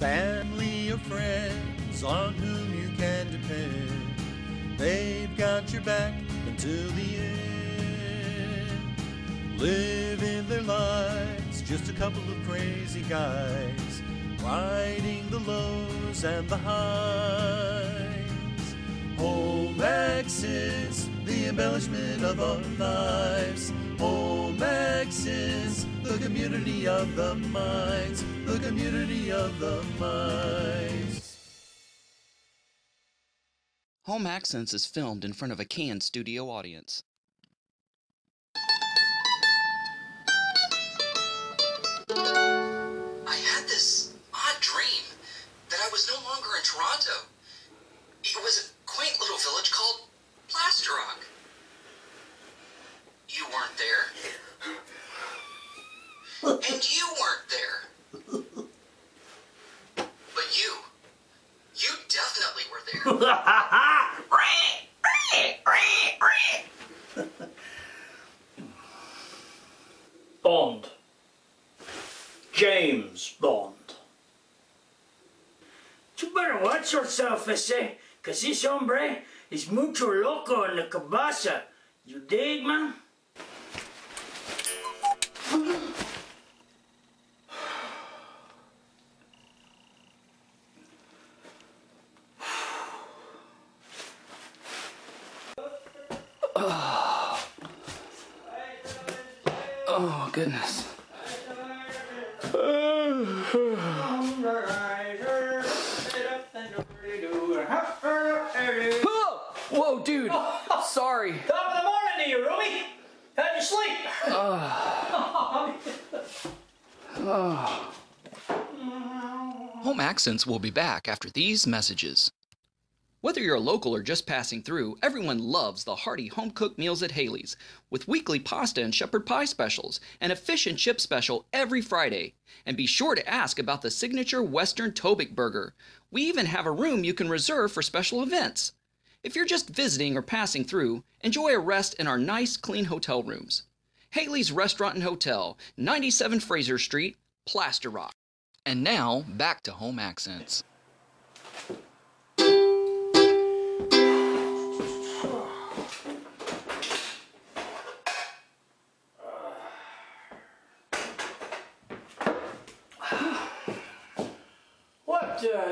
family or friends on whom you can depend. They've got your back until the end. Living their lives, just a couple of crazy guys, riding the lows and the highs. Home accents, the embellishment of our lives. Home accents, the community of the minds. The community of the minds. Home Accents is filmed in front of a canned studio audience. I had this odd dream that I was no longer in Toronto. It was a quaint little village called Plaster Rock. You weren't there. And you weren't there. But you definitely were there. Bond. James Bond. You better watch yourself, ese, cause this hombre is mucho loco en la cabeza. You dig, man? Oh, goodness. Whoa, dude. Sorry. Top of the morning to you, Ruby. How'd you sleep? Home Accents will be back after these messages. Whether you're a local or just passing through, everyone loves the hearty home-cooked meals at Haley's, with weekly pasta and shepherd pie specials, and a fish and chip special every Friday. And be sure to ask about the signature Western Tobic burger. We even have a room you can reserve for special events. If you're just visiting or passing through, enjoy a rest in our nice, clean hotel rooms. Haley's Restaurant and Hotel, 97 Fraser Street, Plaster Rock. And now, back to Home Accents.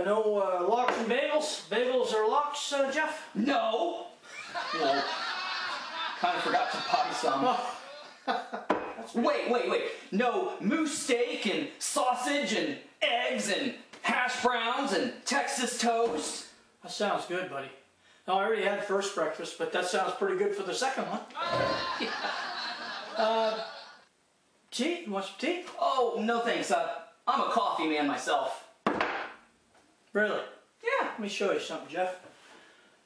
No lox and bagels? Bagels or lox, Jeff? No! Well, kind of forgot to buy some. Wait. No moose steak and sausage and eggs and hash browns and Texas toast? That sounds good, buddy. No, I already had first breakfast, but that sounds pretty good for the second one. Tea? You want some tea? Oh, no thanks. I'm a coffee man myself. Really? Yeah. Let me show you something, Jeff.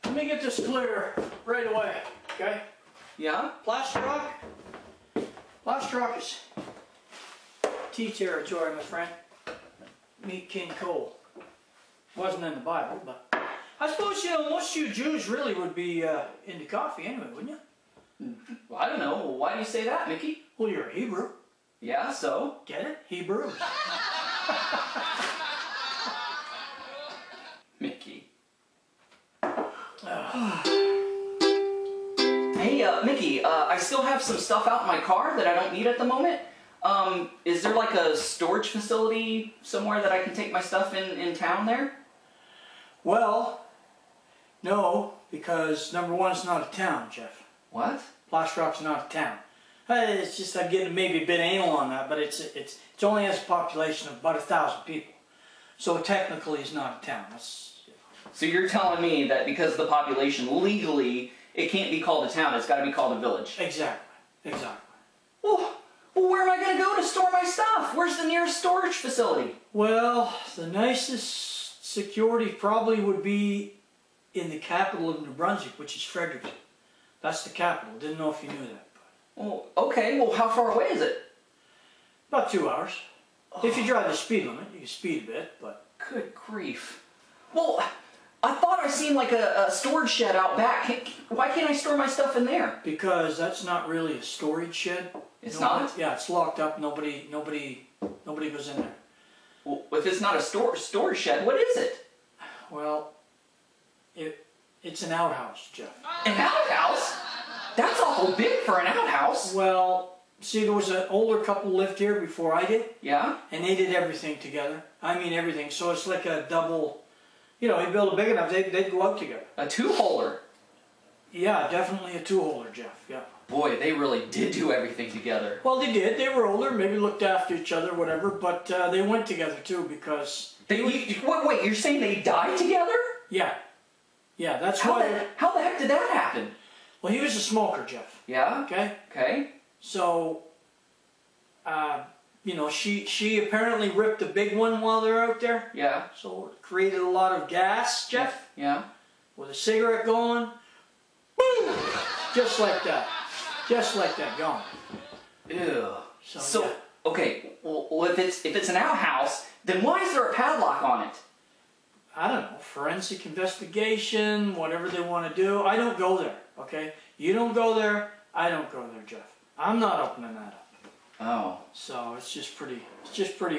Let me get this clear right away, okay? Yeah? Plaster Rock is tea territory, my friend. Meet King Cole. Wasn't in the Bible, but I suppose, most of you Jews really would be into coffee anyway, wouldn't you? Well, I don't know. Well, why do you say that, Mickey? Well, you're a Hebrew. Yeah, so? Get it? Hebrews. Mickey. Hey, Mickey, I still have some stuff out in my car that I don't need at the moment. Is there like a storage facility somewhere that I can take my stuff in town there? Well, no, because number one, it's not a town, Jeff. What? Plaster Rock's not a town. It's just, I'm getting maybe a bit anal on that, but it only has a population of about 1,000 people. So technically it's not a town. So you're telling me that because of the population, legally, it can't be called a town, it's got to be called a village? Exactly. Well, where am I going to go to store my stuff? Where's the nearest storage facility? Well, the nicest security probably would be in the capital of New Brunswick, which is Fredericton. That's the capital. Didn't know if you knew that. Well, okay. Well, how far away is it? About 2 hours. Oh. If you drive the speed limit, you can speed a bit, but... Good grief. Well, I thought I seen like a storage shed out back. Why can't I store my stuff in there? Because that's not really a storage shed. It's not? Yeah, it's locked up. Nobody goes in there. Well, if it's not a storage shed, what is it? Well, it's an outhouse, Jeff. An outhouse? That's awful big for an outhouse. Well, see, there was an older couple lived here before I did. Yeah? And they did everything together. I mean everything. So it's like a double, you know, you build it big enough, they'd go out together. A two-holer? Yeah, definitely a two-holer, Jeff, yeah. Boy, they really did do everything together. Well, they did. They were older, maybe looked after each other, whatever, but they went together too because... Wait, you're saying they died together? Yeah. Yeah, that's how why... How the heck did that happen? Well, he was a smoker, Jeff. Yeah? Okay? Okay. So, you know, she apparently ripped a big one while they're out there. Yeah. So it created a lot of gas, Jeff. Yeah. With a cigarette going, boom! Just like that. Just like that, gone. Ew. So yeah. Okay, well if it's an outhouse, then why is there a padlock on it? I don't know, forensic investigation, whatever they want to do. I don't go there, okay? You don't go there, I don't go there, Jeff. I'm not opening that up. Oh. So it's just pretty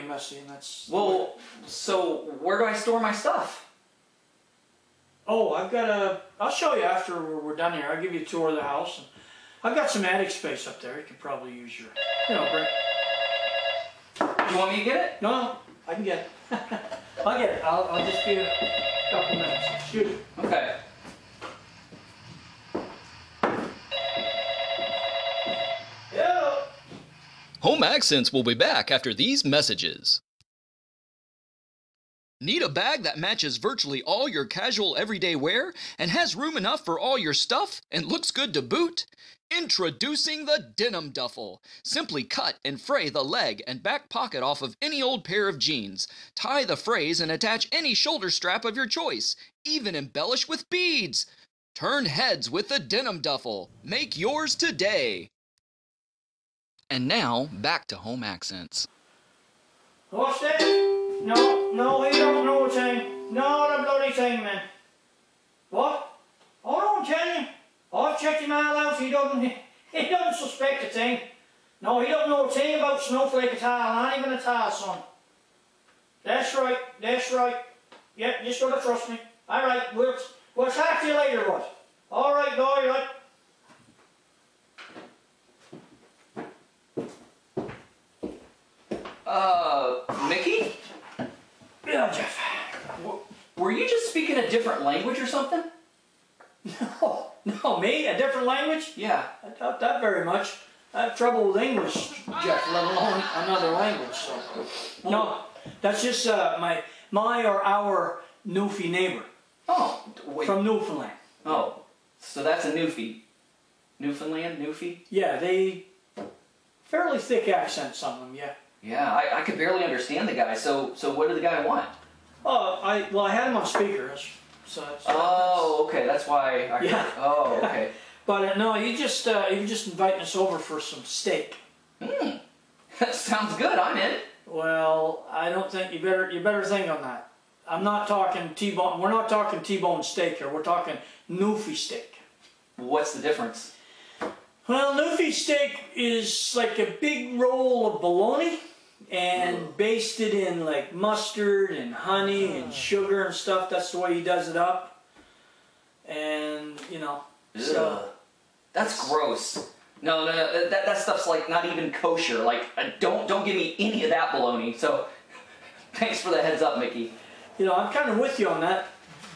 messy, and that's... Well, so where do I store my stuff? Oh, I'll show you after we're done here. I'll give you a tour of the house. And I've got some attic space up there. You can probably use your, bring... You want me to get it? No, I can get it. I'll get it. I'll just give you a couple minutes. Excuse me. Okay. Hello. Home Accents will be back after these messages. Need a bag that matches virtually all your casual everyday wear and has room enough for all your stuff and looks good to boot? Introducing the Denim Duffel. Simply cut and fray the leg and back pocket off of any old pair of jeans. Tie the frays and attach any shoulder strap of your choice. Even embellish with beads. Turn heads with the Denim Duffel. Make yours today. And now, back to Home Accents. What's that? No, he don't know a thing. No, the bloody thing, man. What? Hold on, tell you. I've checked him all out. He doesn't suspect a thing. No, he don't know a thing about snowflake at all. Not even at all, son. That's right. That's right. Yeah, just gotta trust me. All right, we'll talk to you later, bud. All right, boy, right. Mickey? Yeah, Jeff. Were you just speaking a different language or something? No, me? A different language? Yeah. I doubt that very much. I have trouble with English, Jeff, let alone another language. So. No, that's just our Newfie neighbor. Oh, wait. From Newfoundland. Oh, so that's a Newfie. Newfoundland? Newfie? Yeah, they... fairly thick accent, some of them, yeah. Yeah, I could barely understand the guy. So what did the guy want? Oh, I had him on speaker. Okay, that's why. Yeah. Oh, okay. But no, he was just inviting us over for some steak. That sounds good. I'm in. Well, I don't think you better think on that. I'm not talking T-bone. We're not talking T-bone steak here. We're talking Newfie steak. What's the difference? Well, Newfie steak is like a big roll of bologna and basted in like mustard and honey and sugar and stuff. That's the way he does it up. And, so... That's gross. No, that stuff's like not even kosher. Like, don't give me any of that bologna. So, thanks for the heads up, Mickey. I'm kind of with you on that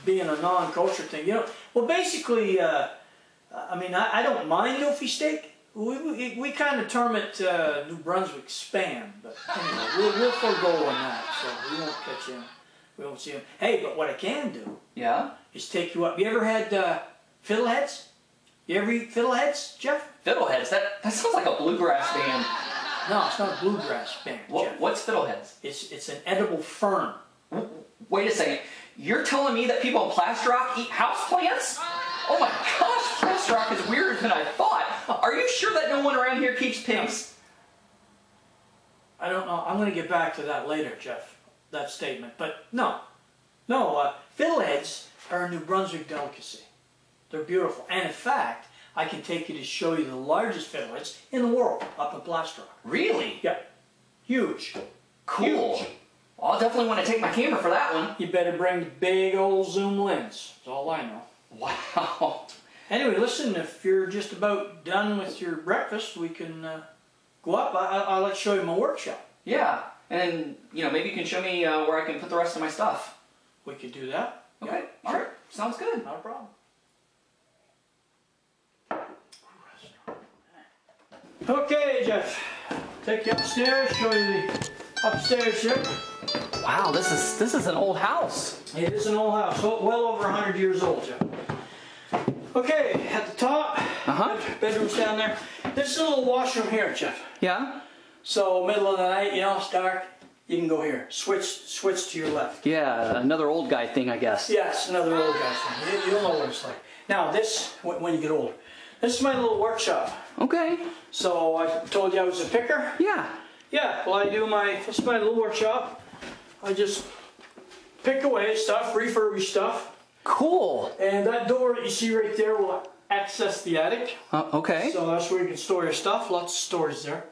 being a non-kosher thing. Well, basically, I don't mind Newfie steak. We kind of term it New Brunswick spam, but anyway, we'll forego on that, so we won't catch him. We won't see him. Hey, but what I can do is take you up. You ever had fiddleheads? You ever eat fiddleheads, Jeff? Fiddleheads? That sounds like a bluegrass band. No, it's not a bluegrass band, Jeff. What's fiddleheads? It's an edible fern. Wait a second. You're telling me that people in Plaster Rock eat houseplants? Oh my gosh, Plaster Rock is weirder than I thought. Are you sure that no one around here keeps pigs? I don't know. I'm going to get back to that later, Jeff, that statement. But no, fiddleheads are a New Brunswick delicacy. They're beautiful. And in fact, I can take you to show you the largest fiddleheads in the world up in Plaster Rock. Really? Yeah. Huge. Cool. Huge. Well, I'll definitely want to take my camera for that one. You better bring the big old zoom lens. That's all I know. Wow. Anyway, listen, if you're just about done with your breakfast, we can go up. I'll let you show you my workshop. Yeah, and maybe you can show me where I can put the rest of my stuff. We could do that. Okay, Yeah, all right, sounds good. not a problem. Okay, Jeff. Take you upstairs, show you the upstairs here. Wow, this is an old house. It is an old house, well over 100 years old, Jeff. Okay, at the top, bedroom's down there. There's a little washroom here, Jeff. Yeah? So, middle of the night, it's dark, you can go here. Switch to your left. Yeah, another old guy thing, I guess. Yes, another old guy thing. You'll know what it's like. Now, this, when you get older, this is my little workshop. Okay. So, I told you I was a picker? Yeah. Yeah, well, this is my little workshop. I just pick away stuff, refurbish stuff. Cool. And that door that you see right there will access the attic. Okay. So that's where you can store your stuff. Lots of storage there.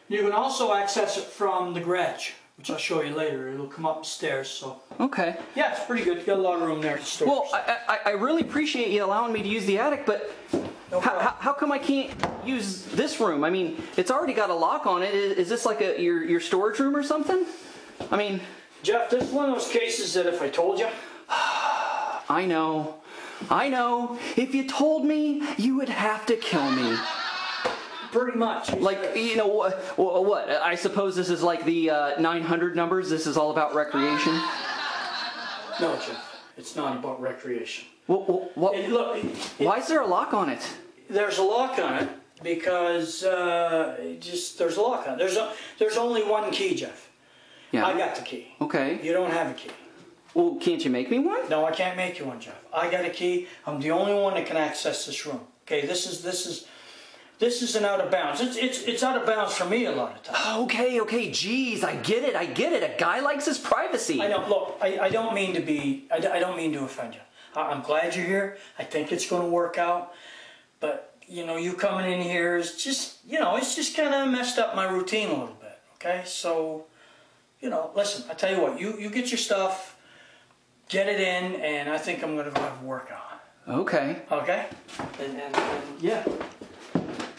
You can also access it from the garage, which I'll show you later. It'll come up the stairs. So. Okay. Yeah, it's pretty good. You got a lot of room there to store. Well, I really appreciate you allowing me to use the attic, but how come I can't use this room? I mean, it's already got a lock on it. Is this like your storage room or something? I mean, Jeff, this is one of those cases that if I told you. I know. If you told me, you would have to kill me. Pretty much. Like, what? I suppose this is like the 900 numbers. This is all about recreation. No, Jeff. It's not about recreation. What? Look. Why is there a lock on it? There's a lock on it because there's a lock on it. There's only one key, Jeff. Yeah. I got the key. Okay. You don't have a key. Well, can't you make me one? No, I can't make you one, Jeff. I got a key. I'm the only one that can access this room. Okay, this is an out of bounds. It's out of bounds for me a lot of times. Okay. Jeez, I get it. A guy likes his privacy. I don't look. I don't mean to be. I don't mean to offend you. I'm glad you're here. I think it's going to work out. But you coming in here is just it's just kind of messed up my routine a little bit. Okay, so listen. I tell you what. You get your stuff. Get it in, and I think I'm going to have a workout. Okay. Okay? And yeah.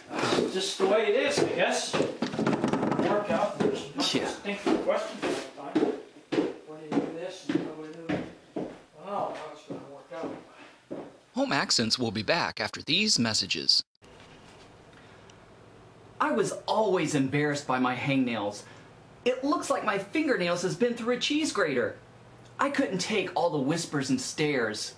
That's just the way it is, I guess. Workout. There's no distinct question all the time. When you do this, and what do we do? Well, how it's going to work out. Home Accents will be back after these messages. I was always embarrassed by my hangnails. It looks like my fingernails has been through a cheese grater. I couldn't take all the whispers and stares.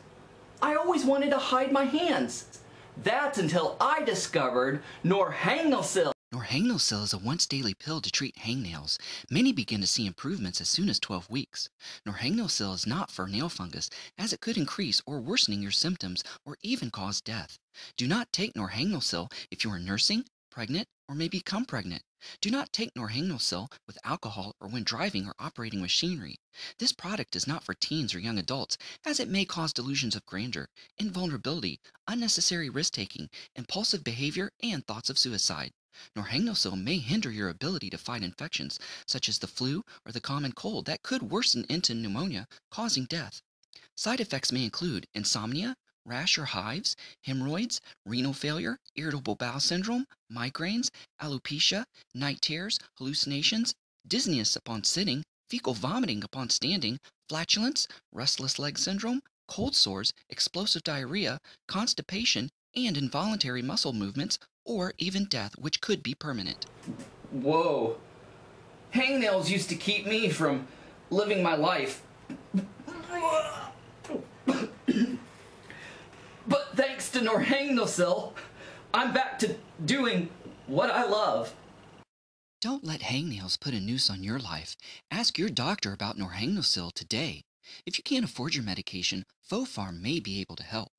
I always wanted to hide my hands. That's until I discovered Norhangnosil. Norhangnosil is a once-daily pill to treat hangnails. Many begin to see improvements as soon as 12 weeks. Norhangnosil is not for nail fungus, as it could increase or worsening your symptoms or even cause death. Do not take Norhangnosil if you are nursing, pregnant, or may become pregnant. Do not take Norhangnosil with alcohol or when driving or operating machinery. This product is not for teens or young adults, as it may cause delusions of grandeur, invulnerability, unnecessary risk-taking, impulsive behavior, and thoughts of suicide. Norhangnosil may hinder your ability to fight infections, such as the flu or the common cold that could worsen into pneumonia, causing death. Side effects may include insomnia, rash or hives, hemorrhoids, renal failure, irritable bowel syndrome, migraines, alopecia, night terrors, hallucinations, dizziness upon sitting, fecal vomiting upon standing, flatulence, restless leg syndrome, cold sores, explosive diarrhea, constipation, and involuntary muscle movements, or even death, which could be permanent. Whoa. Hangnails used to keep me from living my life. But thanks to Norhangnosil, I'm back to doing what I love. Don't let hangnails put a noose on your life. Ask your doctor about Norhangnosil today. If you can't afford your medication, FoPharm may be able to help.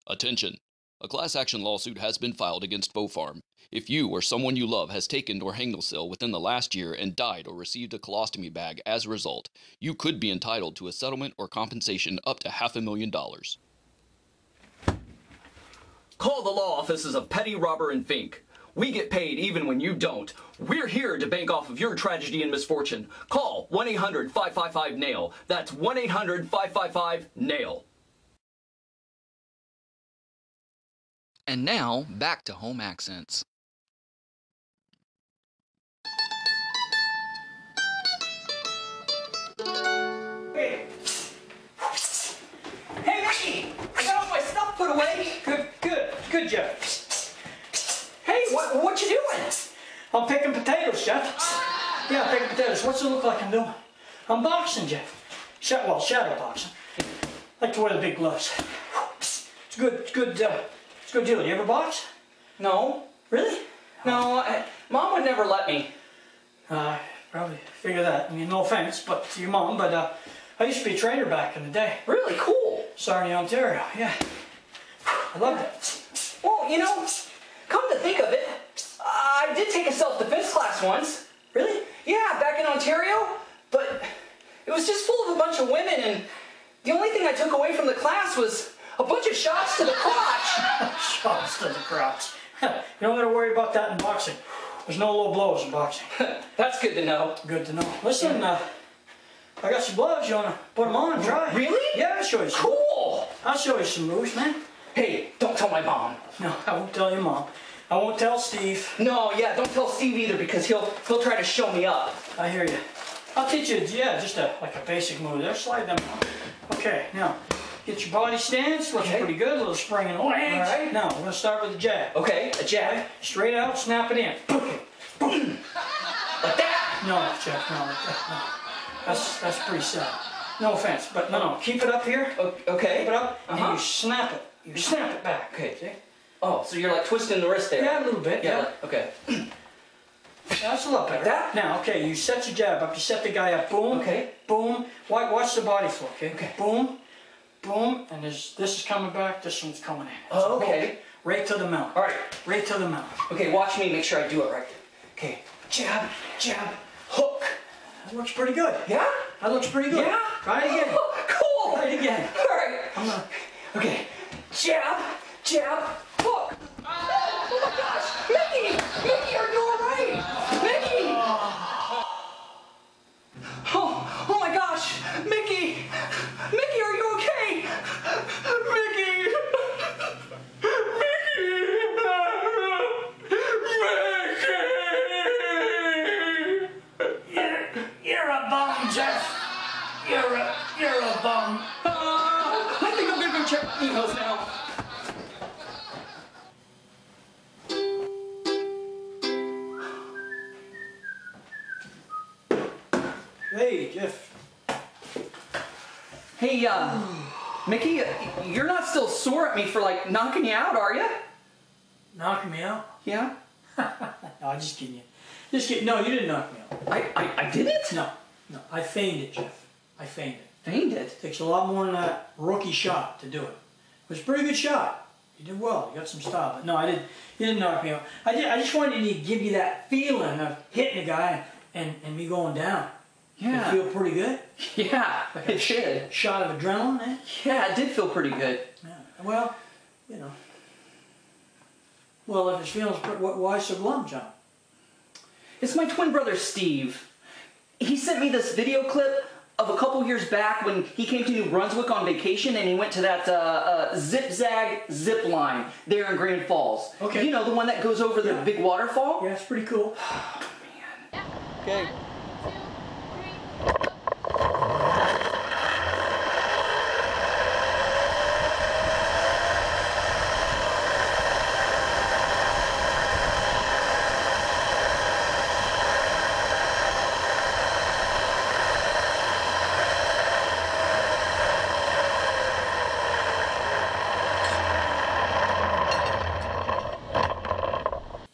Attention! A class action lawsuit has been filed against FoPharm. If you or someone you love has taken Norhangnosil within the last year and died or received a colostomy bag as a result, you could be entitled to a settlement or compensation up to $500,000. Call the law offices of Petty, Robber, and Fink. We get paid even when you don't. We're here to bank off of your tragedy and misfortune. Call 1-800-555-NAIL. That's 1-800-555-NAIL. And now, back to Home Accents. Hey, Mickey! I got all my stuff put away. Good, Jeff. Hey, what you doing? I'm picking potatoes, Jeff. Yeah, I'm picking potatoes. What's it look like I'm doing? I'm boxing, Jeff. Shadow boxing. I like to wear the big gloves. It's good deal. You ever box? No. Really? No, Mom would never let me. Probably figure that. I mean, no offense, but to your mom, but I used to be a trainer back in the day. Really cool. Sarnia, Ontario, yeah. I loved it. Well, you know, come to think of it, I did take a self-defense class once. Really? Yeah, back in Ontario, but it was just full of a bunch of women, and the only thing I took away from the class was a bunch of shots to the crotch. Shots to the crotch. You don't got to worry about that in boxing. There's no low blows in boxing. That's good to know. Good to know. Listen, I got some gloves. You want to put them on and try? Really? Yeah, I'll show you some. Cool. I'll show you some moves, man. Hey, don't tell my mom. No, I won't tell your mom. I won't tell Steve. No, yeah, don't tell Steve either, because he'll try to show me up. I hear you. I'll teach you, just like a basic move there. Slide them on. Okay, now, get your body stance. Looking pretty good. A little spring in the legs. All right. Now, we're going to start with a jab. Okay, a jab. Okay, straight out, snap it in. Boom. Like that? No, Jeff, no, that's pretty sad. No offense, but no. Keep it up here. Okay. Keep it up, and you snap it. You snap it back. Okay. See? Oh, so you're like twisting the wrist there? Yeah, a little bit. Yeah. Like, okay. That's a lot better. Like that? Now, okay, you set your jab up. You set the guy up. Boom. Okay. Boom. Watch the body flow. Okay. Okay. Boom. Boom. And this is coming back. This one's coming in. Oh, okay. Right to the mount. All right. Right to the mount. Okay, watch me make sure I do it right. Okay. Jab, jab, hook. That looks pretty good. Yeah? That looks pretty good. Yeah? Try it again. Cool. Try it again. All right. Okay. Jab, jab, hook. Oh my gosh. Mickey, are you all right? Mickey. Oh my gosh. Mickey, are you okay? Mickey. You're a bum, Jeff. You're a bum. I think I'm gonna go check emails now. Hey, Jeff. Hey, Mickey, you're not still sore at me for like knocking you out, are you? Knocking me out? Yeah. No, I'm just kidding you. Just kidding. No, you didn't knock me out. I didn't? No. I feigned it, Jeff. I feigned it. Feigned it? Takes a lot more than that rookie shot to do it. It was a pretty good shot. You did well. You got some style. But no, I didn't. You didn't knock me out. I just wanted to give you that feeling of hitting a guy and me going down. Yeah. Did it feel pretty good? Yeah, Like it did. Shot of adrenaline, eh? Yeah, it did feel pretty good. Yeah. Well, you know. Well, if it's feeling, why so glum, John? It's my twin brother, Steve. He sent me this video clip of a couple years back when he came to New Brunswick on vacation and he went to that zip-zag zip line there in Grand Falls. Okay. You know, the one that goes over the big waterfall? Yeah, it's pretty cool. Oh, man. Okay.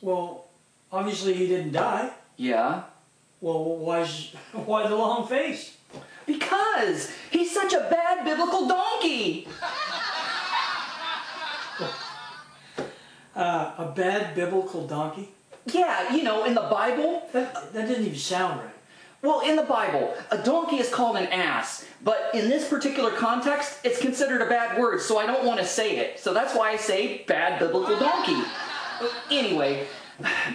Well, obviously he didn't die. Yeah. Well, why the long face? Because he's such a bad biblical donkey. A bad biblical donkey? Yeah, you know, in the Bible. That didn't even sound right. Well, in the Bible, a donkey is called an ass, but in this particular context, it's considered a bad word, so I don't want to say it. So that's why I say bad biblical donkey. Anyway,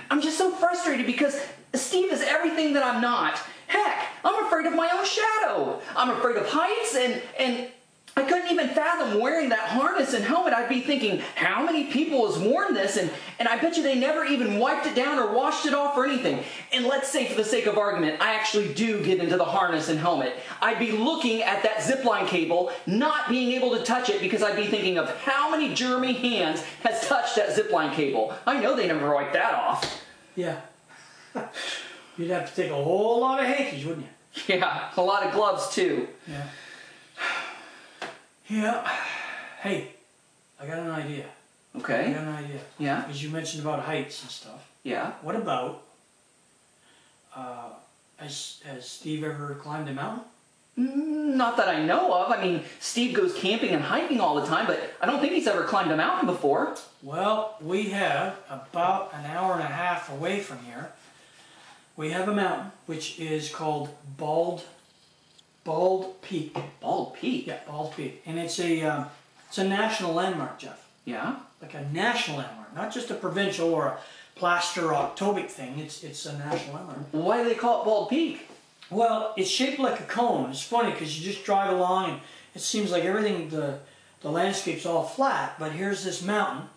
I'm just so frustrated because Steve is everything that I'm not. Heck, I'm afraid of my own shadow. I'm afraid of heights and I couldn't even fathom wearing that harness and helmet. I'd be thinking, how many people has worn this? And I bet you they never even wiped it down or washed it off or anything. And let's say for the sake of argument, I actually do get into the harness and helmet. I'd be looking at that zipline cable, not being able to touch it because I'd be thinking of how many germy hands has touched that zipline cable. I know they never wiped that off. Yeah. You'd have to take a whole lot of hankies, wouldn't you? Yeah, a lot of gloves too. Yeah. Yeah. Hey, I got an idea. Okay. I got an idea. Yeah. Because you mentioned about heights and stuff. Yeah. What about, has Steve ever climbed a mountain? Not that I know of. I mean, Steve goes camping and hiking all the time, but I don't think he's ever climbed a mountain before. Well, we have about an hour and a half away from here. We have a mountain which is called Bald Peak. Bald Peak? Yeah, Bald Peak. And it's a national landmark, Jeff. Yeah? Like a national landmark, not just a provincial or a plaster or Octobic thing. It's a national landmark. Why do they call it Bald Peak? Well, it's shaped like a cone. It's funny because you just drive along and it seems like everything, the landscape's all flat, but here's this mountain.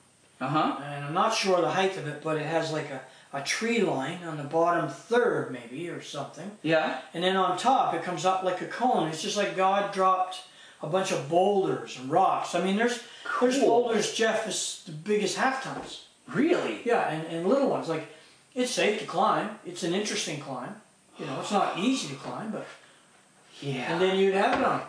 Uh-huh. And I'm not sure the height of it, but it has like a tree line on the bottom third maybe or something. Yeah? And then on top it comes up like a cone. It's just like God dropped a bunch of boulders and rocks. I mean there's boulders, Jeff, as big as half tons. Really? Yeah, and little ones. Like, it's safe to climb. It's an interesting climb. You know, it's not easy to climb, but... Yeah. And then you'd have it on.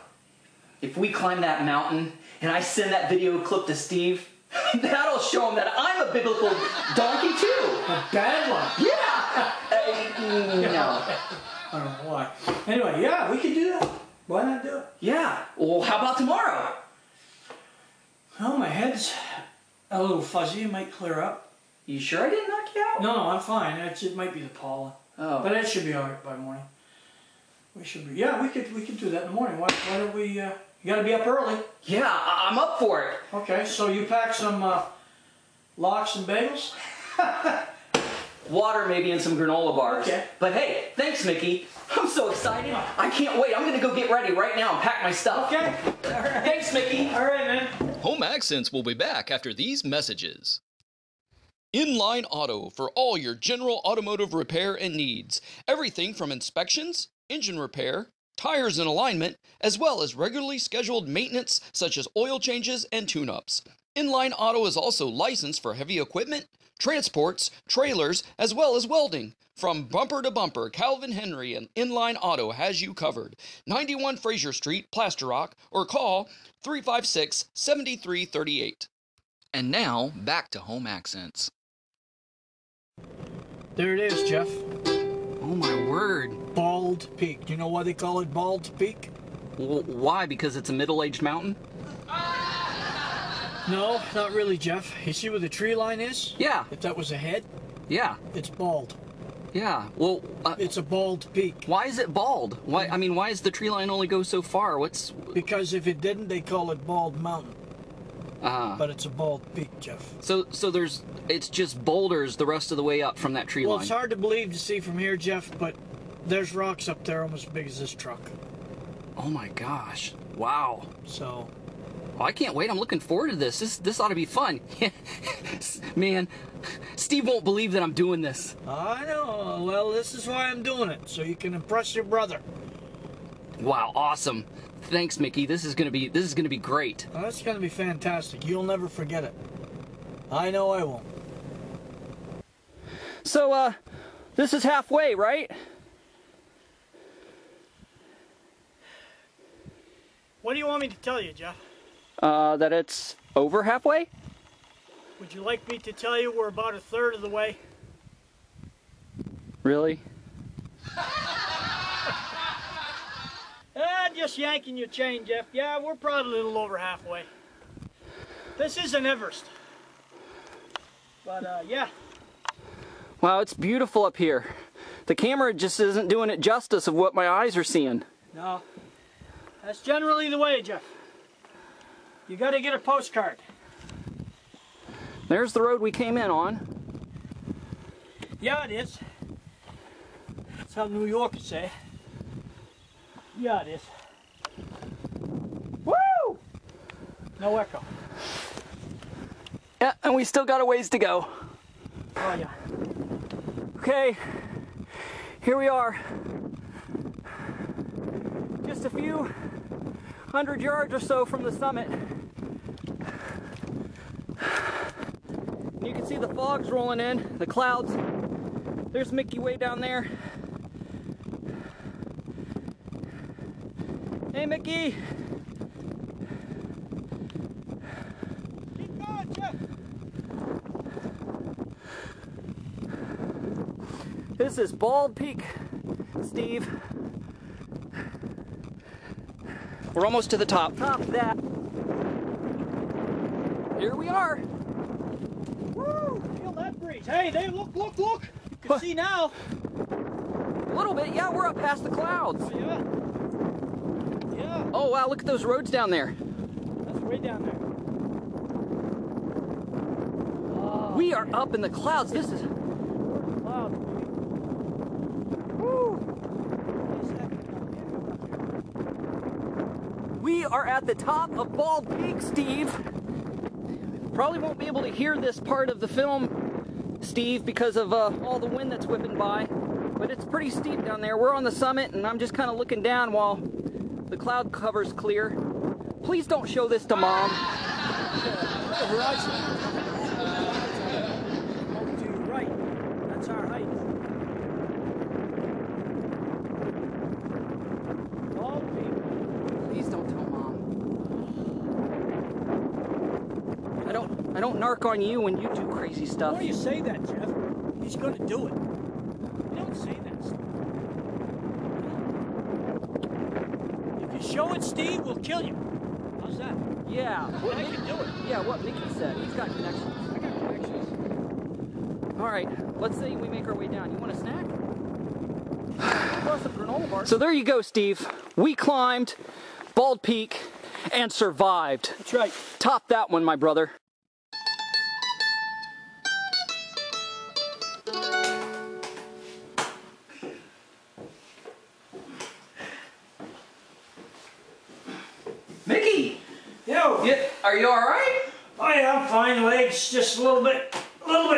If we climb that mountain and I send that video clip to Steve, that'll show him that I'm a biblical donkey too. A bad one. Yeah. No. I don't know why. Anyway, yeah, we could do that. Why not do it? Yeah. Well, how about tomorrow? Well, my head's a little fuzzy. It might clear up. You sure I didn't knock you out? No, I'm fine. It might be the pollen. Oh. But it should be all right by morning. We should be. Yeah, we could do that in the morning. Why don't we? You got to be up early. Yeah, I'm up for it. Okay, so you pack some lox and bagels. Water maybe and some granola bars. Okay. But hey, thanks, Mickey. I'm so excited. I can't wait. I'm going to go get ready right now and pack my stuff. Okay. All right. Thanks, Mickey. All right, man. Home Accents will be back after these messages. Inline Auto for all your general automotive repair and needs. Everything from inspections, engine repair, tires and alignment, as well as regularly scheduled maintenance such as oil changes and tune-ups. Inline Auto is also licensed for heavy equipment, transports, trailers, as well as welding. From bumper to bumper, Calvin Henry and Inline Auto has you covered. 91 Fraser Street, Plaster Rock, or call 356-7338. And now, back to Home Accents. There it is, Jeff. Oh my word. Bald Peak. Do you know why they call it Bald Peak? Why? Because it's a middle-aged mountain? No, not really, Jeff. You see where the tree line is? Yeah. If that was a head, Yeah. it's bald. Yeah. Well, It's a bald peak. why is it bald? Why? I mean, why does the tree line only go so far? What's... Because if it didn't, they call it Bald Mountain. But it's a bald peak, Jeff. So there's... It's just boulders the rest of the way up from that tree Well, line. it's hard to believe to see from here, Jeff, but there's rocks up there almost as big as this truck. Oh my gosh. Wow. So... Oh, I can't wait. I'm looking forward to this. This ought to be fun. Man, Steve won't believe that I'm doing this. I know. Well, this is why I'm doing it, so you can impress your brother. Wow, awesome. Thanks, Mickey. This is gonna be great. Well, that's going to be fantastic. You'll never forget it. I know I won't. So, this is halfway, right? What do you want me to tell you, Jeff? That it's over halfway? Would you like me to tell you we're about a third of the way? Really? Just yanking your chain, Jeff. Yeah, we're probably a little over halfway. This isn't Everest. But, yeah. Wow, it's beautiful up here. The camera just isn't doing it justice of what my eyes are seeing. No. That's generally the way, Jeff. You gotta get a postcard. There's the road we came in on. Yeah, it is. That's how New Yorkers say. Yeah, it is. Woo! No echo. Yeah, and we still got a ways to go. Oh, yeah. Okay, here we are. Just a few hundred yards or so from the summit. You can see the fog's rolling in, the clouds. There's Mickey way down there. Hey, Mickey. Keep going, Jeff. This is Bald Peak, Steve. We're almost to the top. Top of that. Here we are. Woo! Feel that breeze. Hey, they look. You can see now. A little bit, yeah, we're up past the clouds. Oh, yeah. Yeah, Oh, wow, look at those roads down there. that's way down there. Oh, We are up in the clouds. This is... clouds. Woo! Wait a second. We are at the top of Bald Peak, Steve. Probably won't be able to hear this part of the film, Steve, because of all the wind that's whipping by. But it's pretty steep down there. We're on the summit, and I'm just kind of looking down while the cloud cover's clear. Please don't show this to Mom. Horizon. Over to your right. That's our height. Bald Peak. Please don't tell Mom. I don't narc on you when you do crazy stuff. Why do you say that, Jeff? He's gonna do it. You don't say that stuff. If you show it, Steve, we'll kill you. How's that? Yeah. I can do it. Yeah, what Mickey said. He's got connections. I got connections. All right, let's say we make our way down. You want a snack? Plus a granola bar. So there you go, Steve. We climbed Bald Peak and survived. That's right. Top that one, my brother. Mickey! Yo! Are you all right? Oh yeah, I'm fine. Legs just a little bit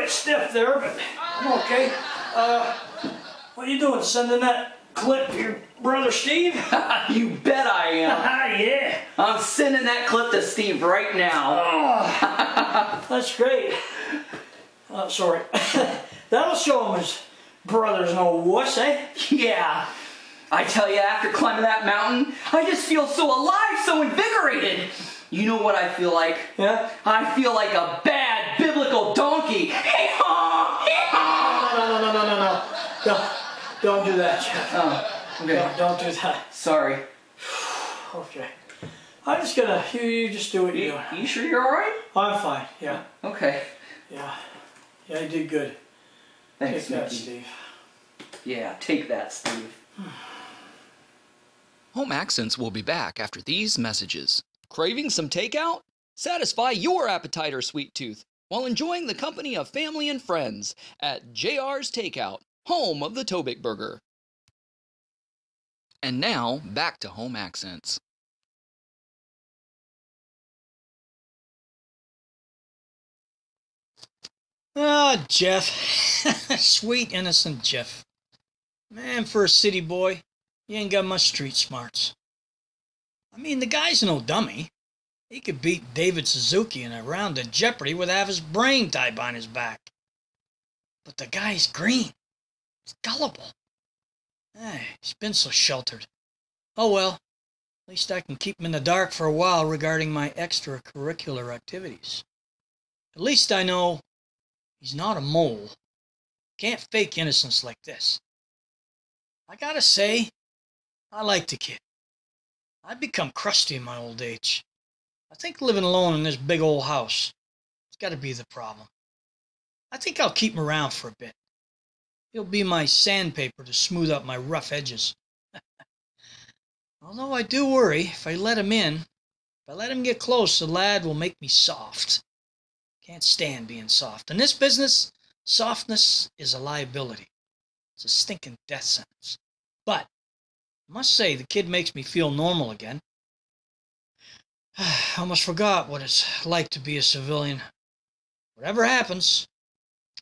stiff there, but I'm okay. What are you doing? Sending that clip to your brother Steve? You bet I am. Yeah. I'm sending that clip to Steve right now. Oh, that's great. Sorry. That'll show him his brother's no wuss, eh? Yeah. I tell you, after climbing that mountain, I just feel so alive, so invigorated. You know what I feel like? Yeah? I feel like a bad biblical donkey. Hee-haw! Hee-haw! No. Don't do that, Jeff. Oh, okay. Don't do that. Sorry. Okay. I'm just gonna, you just do what you do. You sure you're alright? I'm fine, yeah. Okay. Yeah. Yeah, you did good. Thanks, Take that, Mickey. Steve. Yeah, take that, Steve. Home Accents will be back after these messages. Craving some takeout? Satisfy your appetite or sweet tooth while enjoying the company of family and friends at JR's Takeout, home of the Tobik Burger. And now, back to Home Accents. Ah, Jeff. Sweet, innocent Jeff. Man, for a city boy, you ain't got much street smarts. I mean, the guy's no dummy. He could beat David Suzuki in a round of Jeopardy with half his brain tied behind his back. But the guy's green. He's gullible. He's been so sheltered. Oh well, at least I can keep him in the dark for a while regarding my extracurricular activities. At least I know he's not a mole. Can't fake innocence like this. I gotta say, I like the kid. I've become crusty in my old age. I think living alone in this big old house has got to be the problem. I think I'll keep him around for a bit. He'll be my sandpaper to smooth out my rough edges. Although I do worry, if I let him in, if I let him get close, the lad will make me soft. Can't stand being soft. In this business, Softness is a liability. It's a stinking death sentence. But I must say, the kid makes me feel normal again. I almost forgot what it's like to be a civilian. Whatever happens,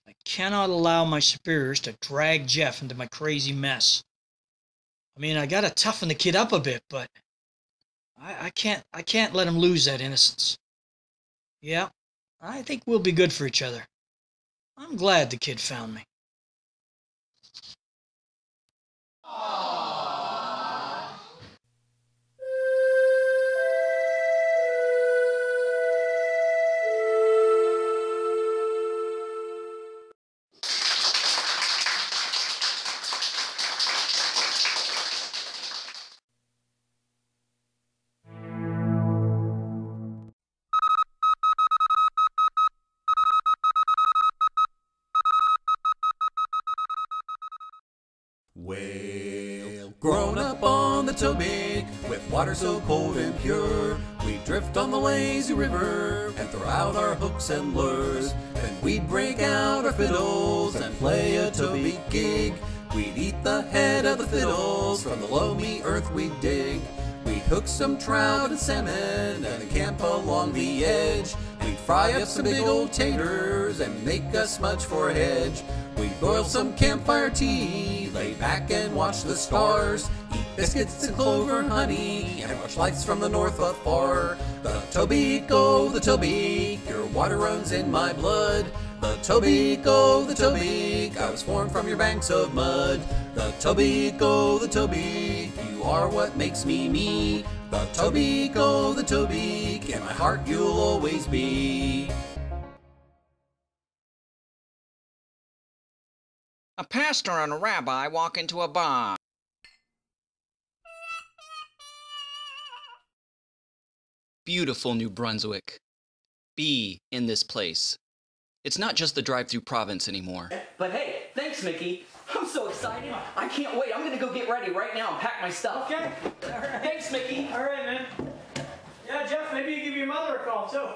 I cannot allow my superiors to drag Jeff into my crazy mess. I mean, I gotta toughen the kid up a bit, but I can't let him lose that innocence. Yeah, I think we'll be good for each other. I'm glad the kid found me. Well, grown up on the Toby, with water so cold and pure, we drift on the lazy river and throw out our hooks and lures. Then we'd break out our fiddles and play a Toby gig. We'd eat the head of the fiddles from the loamy earth we'd dig. We'd hook some trout and salmon and camp along the edge. We'd fry up some big old taters and make a smudge for a hedge. We'd boil some campfire tea, lay back and watch the stars, eat biscuits and clover honey, and watch lights from the north afar. The Toby, oh the Toby, your water runs in my blood. The Toby, oh the Toby, I was formed from your banks of mud. The Toby, oh the Toby, you are what makes me me. The Toby, oh the Toby, in my heart you'll always be. A pastor and a rabbi walk into a bar. Beautiful New Brunswick. Be in this place. It's not just the drive-through province anymore. But hey, thanks, Mickey. I'm so excited. I can't wait. I'm gonna go get ready right now and pack my stuff. Okay. All right. Thanks, Mickey. All right, man. Yeah, Jeff, maybe you give your mother a call, too.